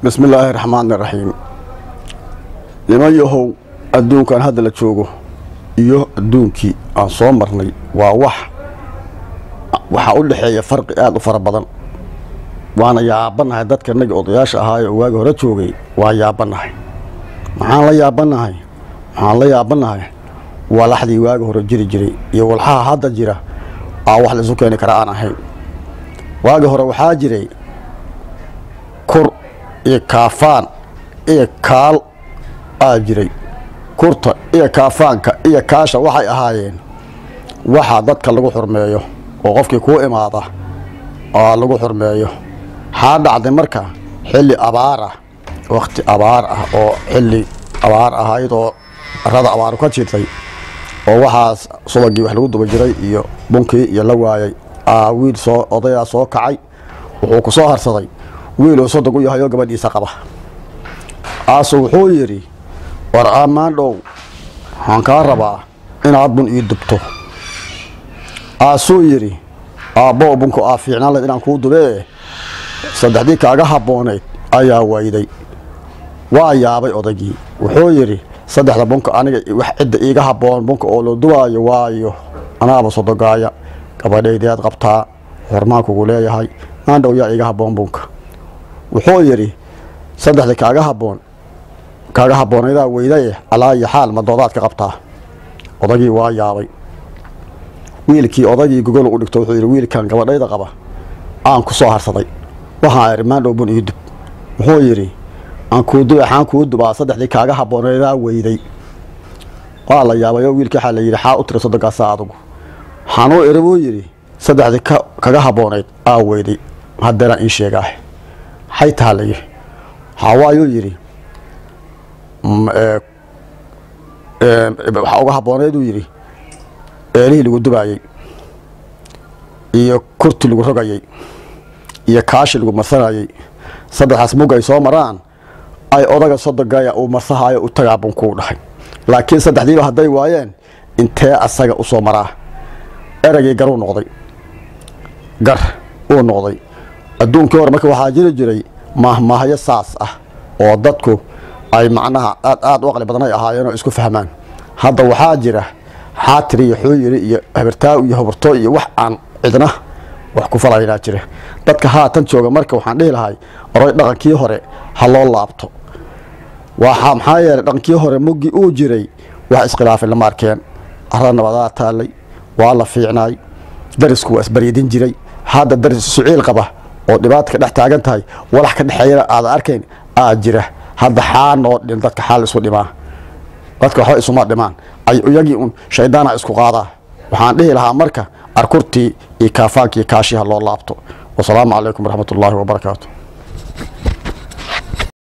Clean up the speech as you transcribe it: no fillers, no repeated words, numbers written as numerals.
بسم الله الرحمن الرحيم. لما يهو الدون كان هذا اللي تشوفه الدونكي عن صومرني وحاقول لحية فرق قاعد وفربضان وانا يابنها دادك النجي odayaasha ahaay oo waagi hore joogay waa yaabanahay maxaan la yaabanahay walaxdii waagi hore jiri jiray iyo walxaha hadda jira wax la isu keeni kara aan ahayn waagi hore waxaa jiray kur iyo kaafaan iyo kaal jiray kurta iyo kaafaanka iyo kaasha waxay ahaayeen waxa dadka lagu xurmeeyo oo qofkii ku imaada lagu xurmeeyo dhacday marka xilli abaar ah waqti abaar ah oo xilli abaar ahaydoo rada abaar ka jirtay oo waxaas subagii wax lagu duba jiray iyo bunkii iyo la waayay wiil soo odaya soo kacay wuxuu ku soo harsaday wiil oo sodog u yahay oo gabadhiisa qaba wuxuu yiri war amaan dhow waxaan kaa rabaa inaad bun ii dubto suu yiri aabbo bunku fiicnaan lahayd inaan kuu dubee saddexdii kaaga habboonayd ayaa wayday waa yaabay odagii wuxuu yiri saddexda bunka aniga wax cidda iiga habboon bunka oo loo duwaayo waayo anaaba sodogaaya gabadhaydeed qabtaa hormaan kugu leeyahay maandhow yaa iiga habboon bunka wuxuu yiri saddexda kaaga habboonaydaa weydaye calaa iyo xaal ma doodaad ka qabtaa odagii waa yaabay wiilkii odagii gogol u dhigto wuxuu yiri wiilkan gabadhayda qaba aan ku soo harsaday waxaan iri maandhow bun ii dub wuxuu yiri aan kuu dubaa saddexdii kaaga habbooneedaa weyday waa la yaabay oo wiilkii waxaa la yidhi xaa u tiri soddonkaasa adugu waxaanuu iri buu yidhi saddexdii kaga habboonayd weyday haddeeraan ii sheegaah xay taha la yidhi waayuu yidhi waxaa uga habboonayduu yidhi eelihii lagu dubaayey iyo kurti lagu rogayey iyo kaashi lagu marsanayey saddexaas mug ay soo maraan ay odaga sodogaya uu marsahayo u tagaa bunkuu dhahay laakiin saddexdiiba hadday waayeen intee asaga u soo maraa eragii gar uu noqday adduunkii hore marka waxaa jiri jiray mahmahyo saas oo dadku ay macnaha aad u aqli badan ay ahaayeenoo isku fahmaan hadda waxaa jira xaatir iyo xooyiri iyo habartaaw iyo habartoo iyo wax aan cidna wax ku falaynaa jira dadka haatan jooga marka waxaan dhihi lahay oray dhaqankii hore ha loo laabto maxaa yeelay dhaqankii hore muggi uu jiray wax iskhilaafay lama arkeen arra nabadaa taallay waa la fiicnaay darisku waa isbaryadin jiray hadda daris suciil qaba oo dhibaatka dhex taagan tahay walax ka dhexeeyana aada arkayn jira hadda xaanoo dhin dadka xaal isu dhimaa dadka waxba isuma dhimaan iyagii un shaydaana isku qaadaa waxaan dhihi lahaa marka arkurtii iyo kaafaankii kaashiha loo laabto wasalaamu calaykum waraxmatullaahi wabarakaatu.